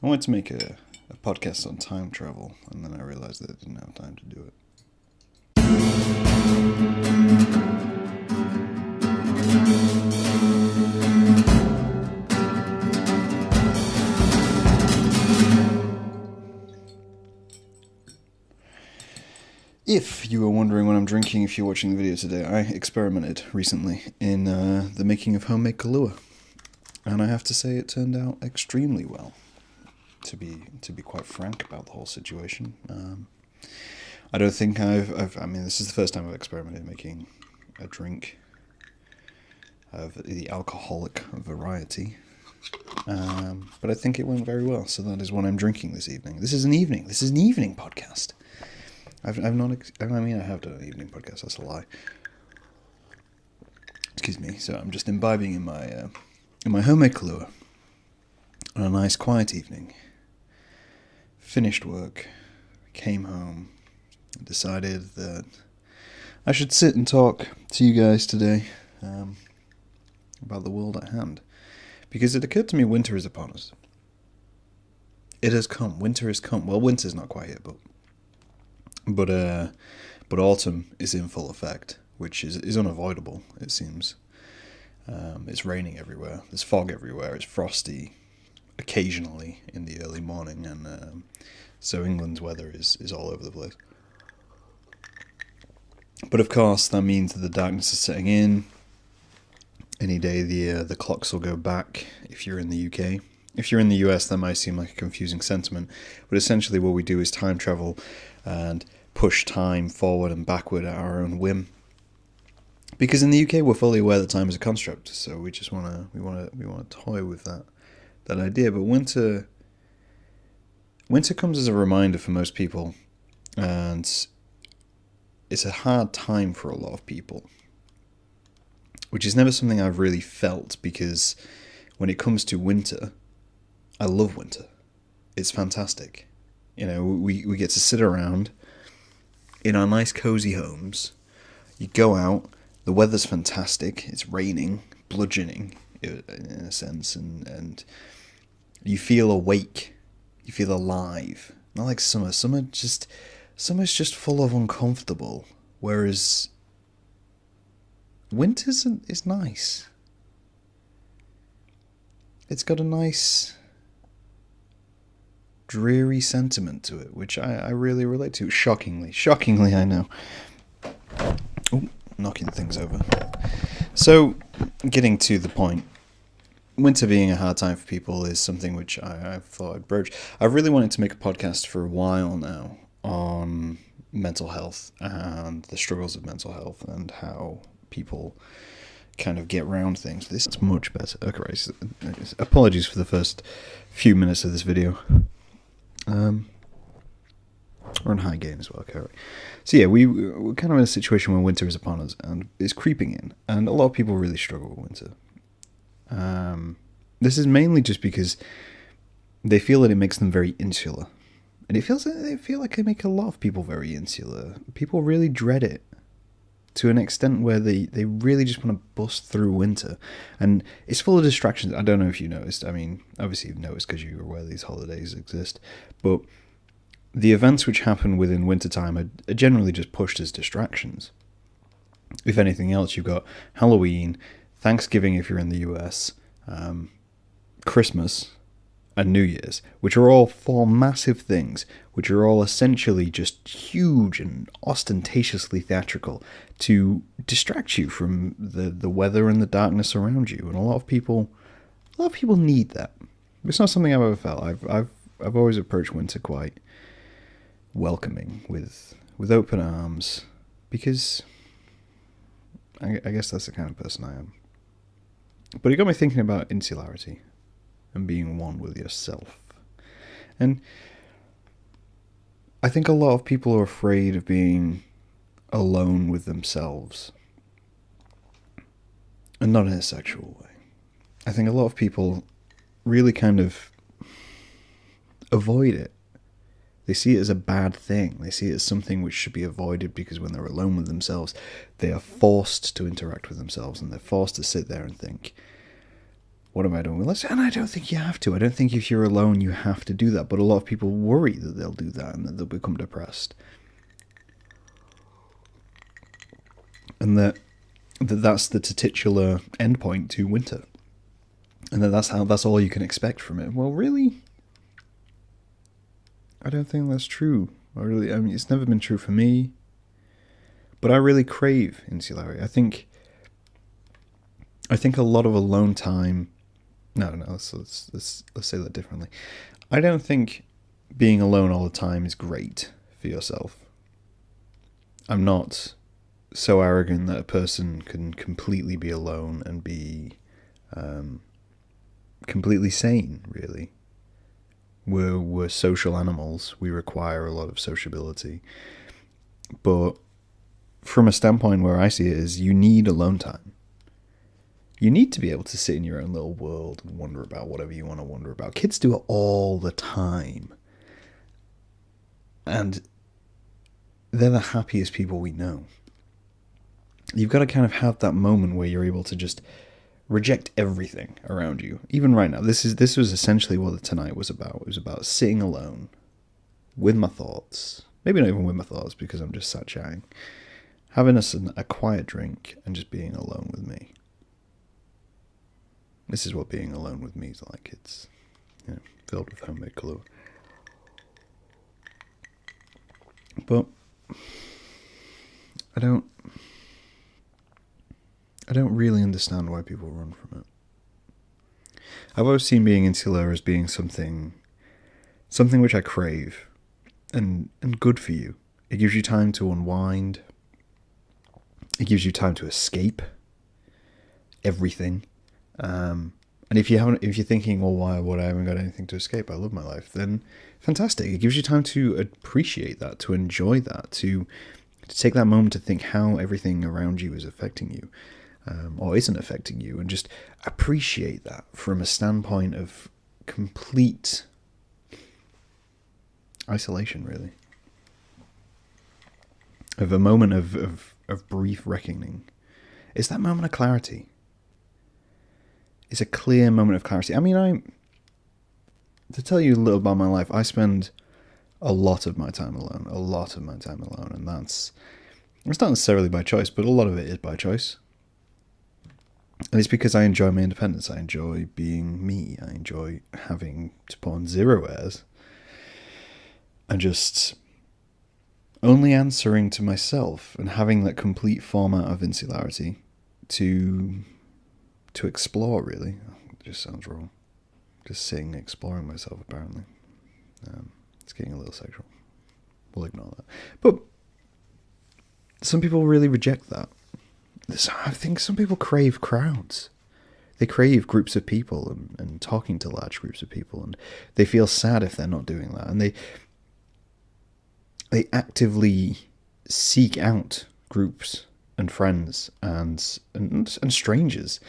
I wanted to make a podcast on time travel, and then I realised that I didn't have time to do it. If you were wondering what I'm drinking if you're watching the video today, I experimented recently in the making of homemade Kahlua. And I have to say it turned out extremely well, to be quite frank about the whole situation. I don't think I mean, this is the first time I've experimented making a drink of the alcoholic variety. But I think it went very well, so that is what I'm drinking this evening. This is an evening podcast. I have done an evening podcast, that's a lie. Excuse me, so I'm just imbibing in my homemade Kahlua on a nice quiet evening. Finished work, came home, decided that I should sit and talk to you guys today about the world at hand. Because it occurred to me winter is upon us. It has come, winter has come. Well, winter's not quite yet, but autumn is in full effect, which is unavoidable, it seems. It's raining everywhere, there's fog everywhere, it's frosty occasionally in the early morning, and so England's weather is all over the place. But of course, that means that the darkness is setting in. Any day the clocks will go back if you're in the UK. If you're in the US, that might seem like a confusing sentiment, but essentially what we do is time travel and push time forward and backward at our own whim. Because in the UK, we're fully aware that time is a construct, so we just want to toy with that idea. But winter comes as a reminder for most people, and it's a hard time for a lot of people, which is never something I've really felt, because when it comes to winter, I love winter. It's fantastic. You know, we get to sit around in our nice cozy homes. You go out, the weather's fantastic, it's raining, bludgeoning in a sense, and you feel awake, you feel alive. Not like summer. Summer's just full of uncomfortable, whereas winter is nice. It's got a nice dreary sentiment to it, which I really relate to. Shockingly, I know. Ooh, knocking things over. So, getting to the point, winter being a hard time for people is something which I thought I'd broach. I've really wanted to make a podcast for a while now on mental health and the struggles of mental health and how people kind of get around things. This is much better. Okay, so, apologies for the first few minutes of this video. We're on high gain as well, okay. So yeah, we're kind of in a situation where winter is upon us and is creeping in, and a lot of people really struggle with winter. This is mainly just because they feel that it makes them very insular, and they feel like it make a lot of people very insular. People really dread it to an extent where they really just want to bust through winter, and it's full of distractions. I don't know if you noticed. I mean, obviously you've noticed because you're aware these holidays exist, but the events which happen within wintertime are generally just pushed as distractions. If anything else, you've got Halloween, Thanksgiving if you're in the US, Christmas, and New Year's, which are all four massive things, which are all essentially just huge and ostentatiously theatrical to distract you from the weather and the darkness around you. And a lot of people need that. It's not something I've ever felt. I've always approached winter quite welcoming, with open arms, because I guess that's the kind of person I am. But it got me thinking about insularity and being one with yourself. And I think a lot of people are afraid of being alone with themselves. And not in a sexual way. I think a lot of people really kind of avoid it. They see it as a bad thing. They see it as something which should be avoided, because when they're alone with themselves, they are forced to interact with themselves, and they're forced to sit there and think. what am I doing with this? And I don't think you have to. I don't think if you're alone you have to do that. But a lot of people worry that they'll do that and that they'll become depressed. And that's the titular endpoint to winter. And that's all you can expect from it. Well, really? I don't think that's true. I mean, it's never been true for me. But I really crave insularity. I think a lot of alone time. No. Let's say that differently. I don't think being alone all the time is great for yourself. I'm not so arrogant that a person can completely be alone and be completely sane. Really, we're social animals. We require a lot of sociability, but from a standpoint where I see it is, you need alone time. You need to be able to sit in your own little world and wonder about whatever you want to wonder about. Kids do it all the time. And they're the happiest people we know. You've got to kind of have that moment where you're able to just reject everything around you. Even right now, this was essentially what tonight was about. It was about sitting alone with my thoughts. Maybe not even with my thoughts because I'm just sat chatting. Having a quiet drink and just being alone with me. This is what being alone with me is like. It's filled with homemade Kahlua. But I don't really understand why people run from it. I've always seen being insular as being something which I crave and good for you. It gives you time to unwind. It gives you time to escape everything. And if you're thinking, well, why would I haven't got anything to escape? I love my life. Then fantastic. It gives you time to appreciate that, to enjoy that, to take that moment to think how everything around you is affecting you, or isn't affecting you, and just appreciate that from a standpoint of complete isolation, really. Of a moment of brief reckoning. It's that moment of clarity. It's a clear moment of clarity. I mean, to tell you a little about my life, I spend a lot of my time alone, and it's not necessarily by choice, but a lot of it is by choice. And it's because I enjoy my independence. I enjoy being me. I enjoy having to put on zero airs and just only answering to myself and having that complete format of insularity to explore, really. It just sounds wrong. Just sitting exploring myself, apparently. It's getting a little sexual. We'll ignore that. But some people really reject that. I think some people crave crowds. They crave groups of people and talking to large groups of people, and they feel sad if they're not doing that. And they actively seek out groups and friends and strangers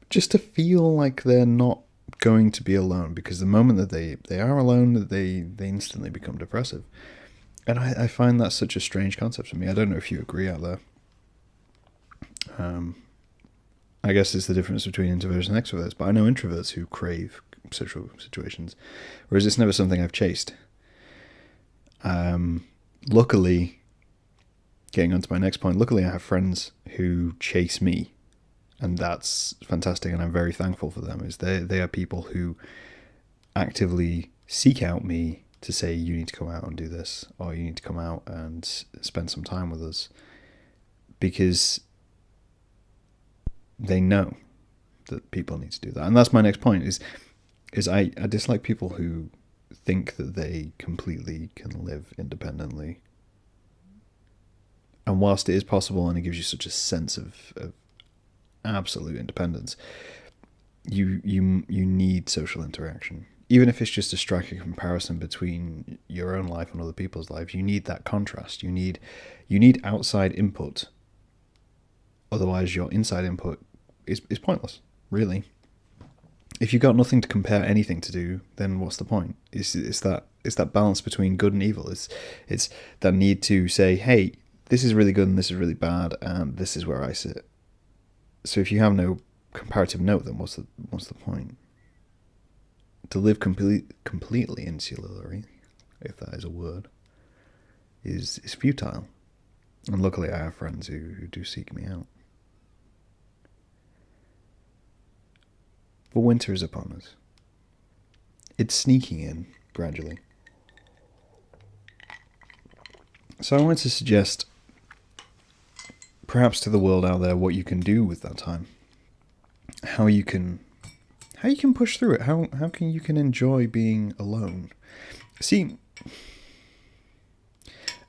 just to feel like they're not going to be alone, because the moment that they are alone, they instantly become depressive. And I find that such a strange concept for me. I don't know if you agree out there. I guess it's the difference between introverts and extroverts, but I know introverts who crave social situations, whereas it's never something I've chased. Luckily, getting on to my next point, luckily I have friends who chase me, and that's fantastic, and I'm very thankful for them. Is they are people who actively seek out me to say, you need to come out and do this, or you need to come out and spend some time with us, because they know that people need to do that. And that's my next point, is I dislike people who think that they completely can live independently. And whilst it is possible and it gives you such a sense of absolute independence, you need social interaction. Even if it's just a striking comparison between your own life and other people's lives, you need that contrast. You need outside input. Otherwise, your inside input is pointless, really. If you've got nothing to compare anything to do, then what's the point? It's that balance between good and evil. It's that need to say, hey, this is really good and this is really bad, and this is where I sit. So if you have no comparative note, then what's the point? To live completely insularly, if that is a word, is futile. And luckily I have friends who do seek me out. But winter is upon us. It's sneaking in gradually. So I wanted to suggest, perhaps to the world out there, what you can do with that time. How you can push through it. How can you enjoy being alone. See,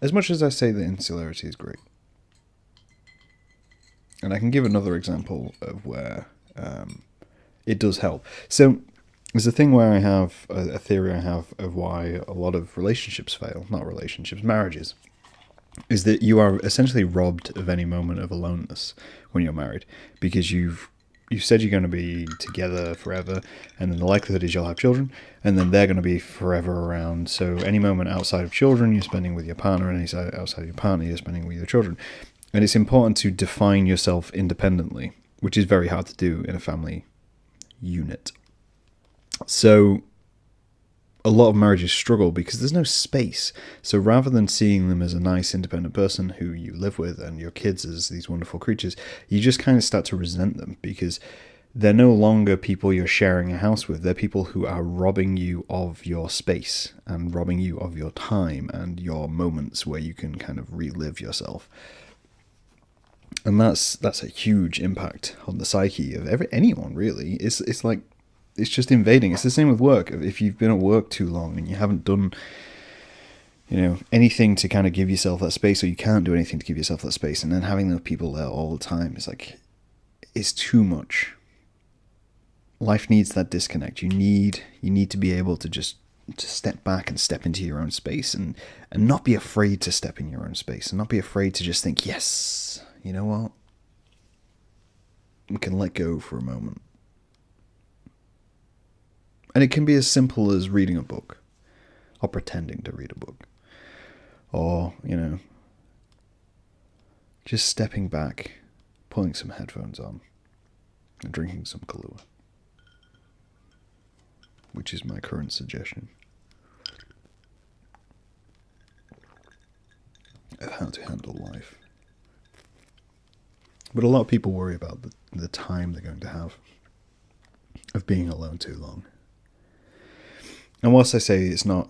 as much as I say that insularity is great, and I can give another example of where it does help. So there's a thing where I have a theory I have of why a lot of relationships fail. Not relationships, marriages. Is that you are essentially robbed of any moment of aloneness when you're married, because you've said you're going to be together forever, and then the likelihood is you'll have children, and then they're going to be forever around. So any moment outside of children, you're spending with your partner, and any outside of your partner, you're spending with your children. And it's important to define yourself independently, which is very hard to do in a family unit. So a lot of marriages struggle because there's no space. So rather than seeing them as a nice independent person who you live with and your kids as these wonderful creatures, you just kind of start to resent them because they're no longer people you're sharing a house with. They're people who are robbing you of your space and robbing you of your time and your moments where you can kind of relive yourself. And that's a huge impact on the psyche of anyone, really. It's like, it's just invading. It's the same with work. If you've been at work too long and you haven't done, anything to kind of give yourself that space, or you can't do anything to give yourself that space, and then having the people there all the time, it's too much. Life needs that disconnect. You need to be able to just step back and step into your own space, and not be afraid to step in your own space, and not be afraid to just think, yes, you know what? We can let go for a moment. And it can be as simple as reading a book, or pretending to read a book, or, just stepping back, putting some headphones on, and drinking some Kahlua, which is my current suggestion of how to handle life. But a lot of people worry about the time they're going to have of being alone too long. And whilst I say it's not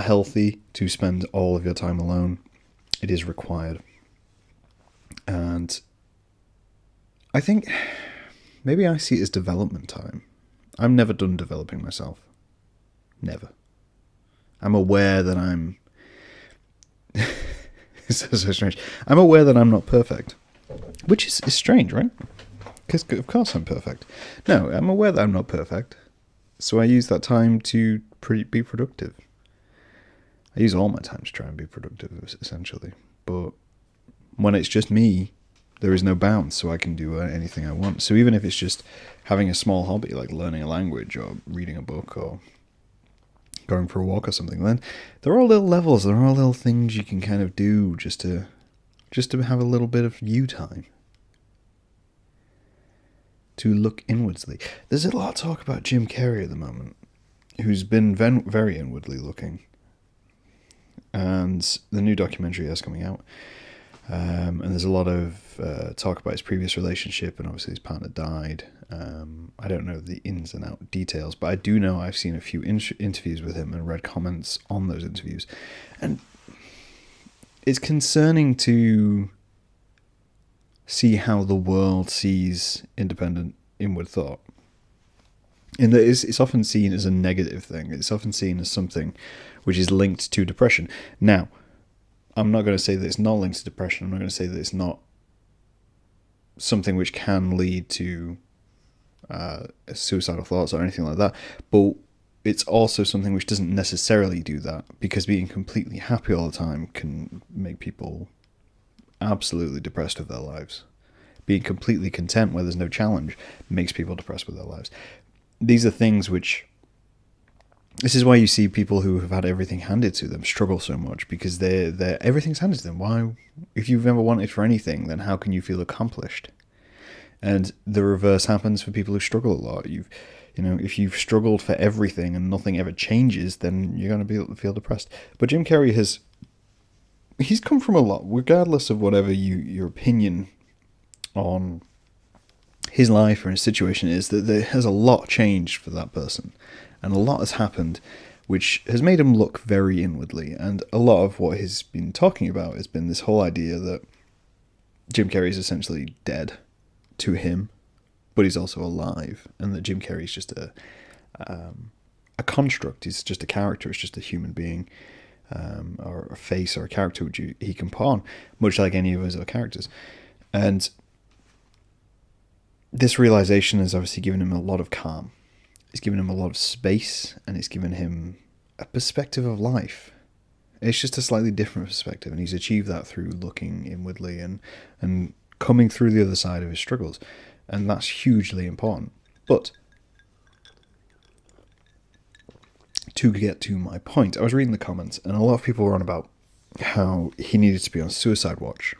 healthy to spend all of your time alone, it is required. And I think maybe I see it as development time. I'm never done developing myself. Never. I'm aware that I'm... It's so strange. I'm aware that I'm not perfect. Which is strange, right? Because of course I'm perfect. No, I'm aware that I'm not perfect. So I use that time to be productive. I use all my time to try and be productive, essentially. But when it's just me, there is no bounds, so I can do anything I want. So even if it's just having a small hobby, like learning a language or reading a book or going for a walk or something, then there are all little levels, there are all little things you can kind of do just to have a little bit of you time. To look inwardly. There's a lot of talk about Jim Carrey at the moment, who's been very inwardly looking. And the new documentary is coming out. And there's a lot of talk about his previous relationship, and obviously his partner died. I don't know the ins and out details, but I do know I've seen a few interviews with him and read comments on those interviews. And it's concerning to see how the world sees independent inward thought. In that it's often seen as a negative thing. It's often seen as something which is linked to depression. Now, I'm not going to say that it's not linked to depression. I'm not going to say that it's not something which can lead to suicidal thoughts or anything like that. But it's also something which doesn't necessarily do that, because being completely happy all the time can make people absolutely depressed with their lives. Being completely content where there's no challenge makes people depressed with their lives. These are things which... This is why you see people who have had everything handed to them struggle so much, because everything's handed to them. Why? If you've never wanted for anything, then how can you feel accomplished? And the reverse happens for people who struggle a lot. If you've struggled for everything and nothing ever changes, then you're going to feel depressed. But Jim Carrey he's come from a lot, regardless of whatever your opinion on his life or his situation is, that there has a lot changed for that person. And a lot has happened, which has made him look very inwardly. And a lot of what he's been talking about has been this whole idea that Jim Carrey is essentially dead to him, but he's also alive, and that Jim Carrey is just a construct. He's just a character. It's just a human being, or a face or a character which he can put on, much like any of his other characters. And this realization has obviously given him a lot of calm. It's given him a lot of space, and it's given him a perspective of life. It's just a slightly different perspective, and he's achieved that through looking inwardly and coming through the other side of his struggles. And that's hugely important. But to get to my point, I was reading the comments, and a lot of people were on about how he needed to be on suicide watch,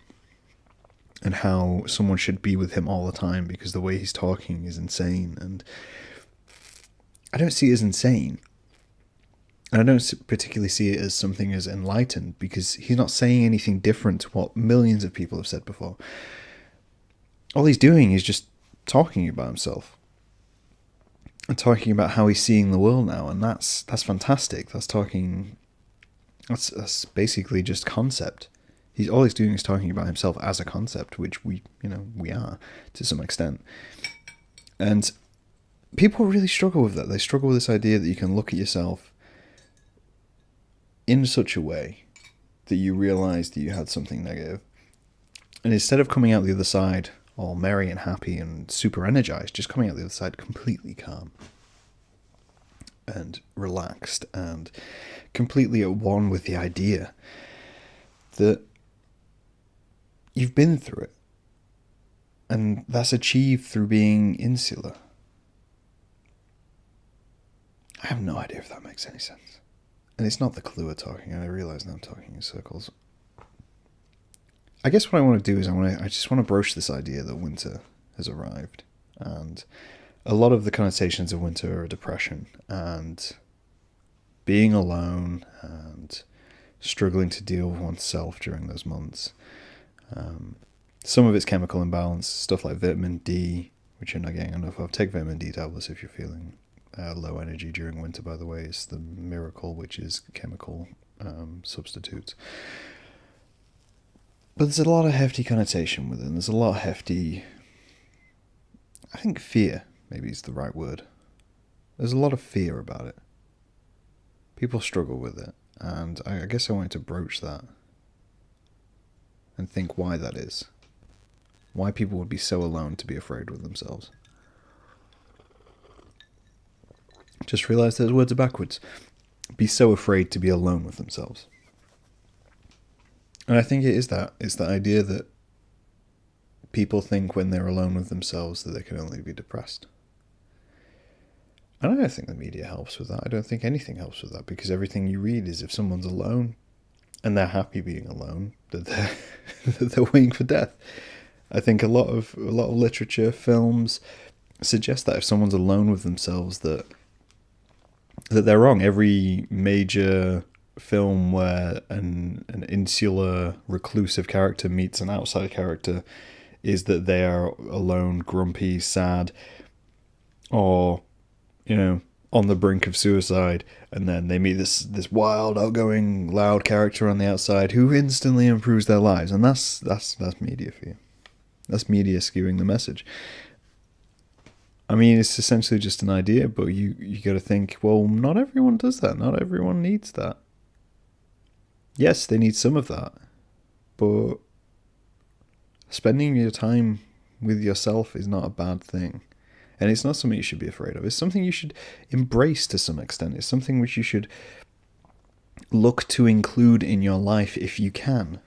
and how someone should be with him all the time because the way he's talking is insane. And I don't see it as insane. And I don't particularly see it as something as enlightened, because he's not saying anything different to what millions of people have said before. All he's doing is just talking about himself and talking about how he's seeing the world now, and that's fantastic. That's basically just concept. All he's doing is talking about himself as a concept, which we are to some extent. And people really struggle with that. They struggle with this idea that you can look at yourself in such a way that you realize that you had something negative, and instead of coming out the other side all merry and happy and super energized, just coming out the other side completely calm and relaxed and completely at one with the idea that you've been through it. And that's achieved through being insular. I have no idea if that makes any sense. And it's not the clue of talking, and I realise now I'm talking in circles. I guess what I want to do is I just want to broach this idea that winter has arrived, and a lot of the connotations of winter are depression and being alone and struggling to deal with oneself during those months. Some of it's chemical imbalance, stuff like vitamin D, which you're not getting enough of. Take vitamin D tablets if you're feeling low energy during winter, by the way. It's the miracle, which is chemical substitutes. But there's a lot of hefty connotation with it, and there's a lot of hefty, I think fear maybe is the right word. There's a lot of fear about it. People struggle with it, and I guess I wanted to broach that and think why that is. Why people would be so alone to be afraid with themselves. Just realised those words are backwards. Be so afraid to be alone with themselves. And I think it is that. It's the idea that people think when they're alone with themselves that they can only be depressed. And I don't think the media helps with that. I don't think anything helps with that, because everything you read is if someone's alone and they're happy being alone, that they're waiting for death. I think a lot of literature, films suggest that if someone's alone with themselves, that they're wrong. Every major film where an insular, reclusive character meets an outside character is that they are alone, grumpy, sad, or, on the brink of suicide, and then they meet this wild, outgoing, loud character on the outside who instantly improves their lives. And that's media for you. That's media skewing the message. I mean, it's essentially just an idea, but you got to think, well, not everyone does that. Not everyone needs that. Yes, they need some of that, but spending your time with yourself is not a bad thing. And it's not something you should be afraid of. It's something you should embrace to some extent. It's something which you should look to include in your life if you can.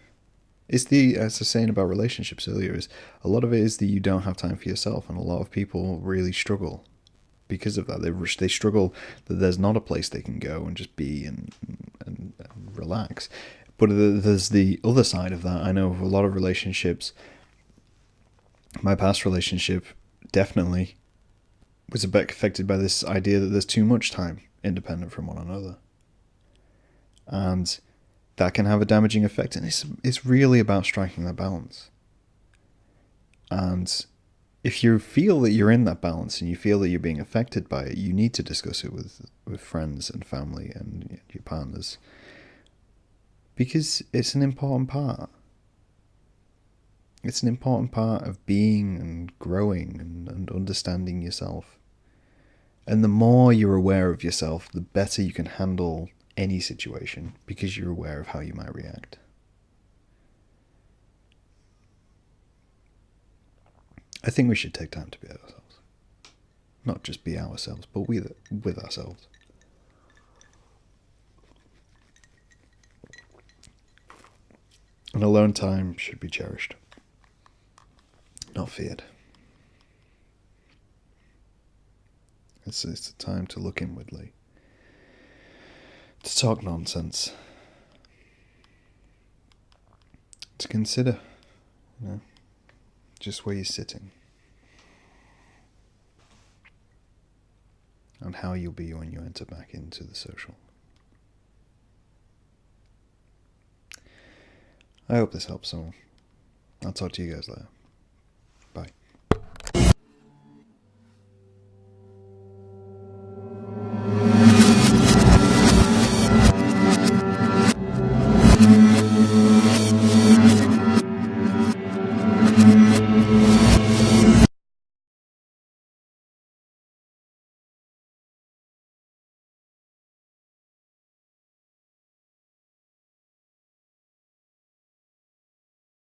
It's as I was saying about relationships earlier, is a lot of it is that you don't have time for yourself, and a lot of people really struggle because of that. They struggle that there's not a place they can go and just be and relax. But there's the other side of that. I know of a lot of relationships My past relationship definitely was a bit affected by this idea that there's too much time independent from one another. And that can have a damaging effect. And it's really about striking that balance. And if you feel that you're in that balance and you feel that you're being affected by it, you need to discuss it with friends and family and your partners. Because it's an important part. It's an important part of being and growing and understanding yourself. And the more you're aware of yourself, the better you can handle any situation because you're aware of how you might react. I think we should take time to be ourselves. Not just be ourselves, but with ourselves. And alone time should be cherished, not feared. It's a time to look inwardly, to talk nonsense, to consider, just where you're sitting, and how you'll be when you enter back into the social. I hope this helps someone. I'll talk to you guys later.